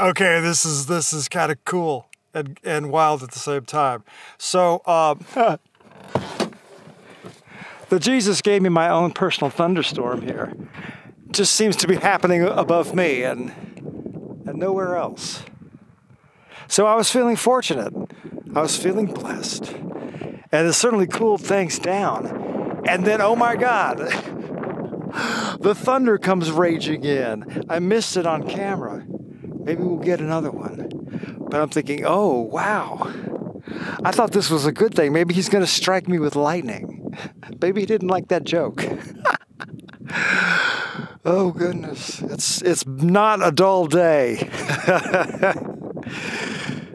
Okay, this is kind of cool and wild at the same time. So, the Jesus gave me my own personal thunderstorm here. Just seems to be happening above me and nowhere else. So I was feeling fortunate. I was feeling blessed. And it certainly cooled things down. And then, oh my God, the thunder comes raging in. I missed it on camera. Maybe we'll get another one. But I'm thinking, oh, wow. I thought this was a good thing. Maybe he's going to strike me with lightning. Maybe he didn't like that joke. Oh, goodness. It's not a dull day.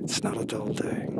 It's not a dull day.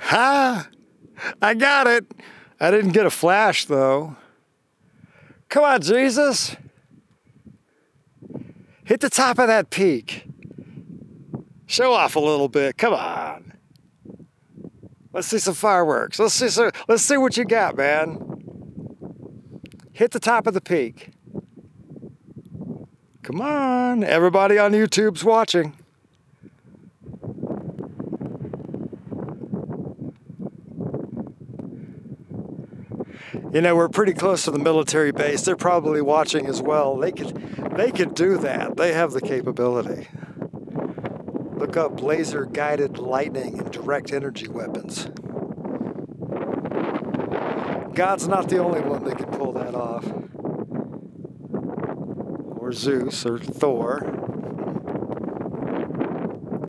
Ha! I got it. I didn't get a flash, though. Come on, Jesus. Hit the top of that peak. Show off a little bit. Come on. Let's see some fireworks. Let's see what you got, man. Hit the top of the peak. Come on. Everybody on YouTube's watching. You know, we're pretty close to the military base. They're probably watching as well. They could do that. They have the capability. Look up laser-guided lightning and direct energy weapons. God's not the only one that can pull that off. Or Zeus, or Thor.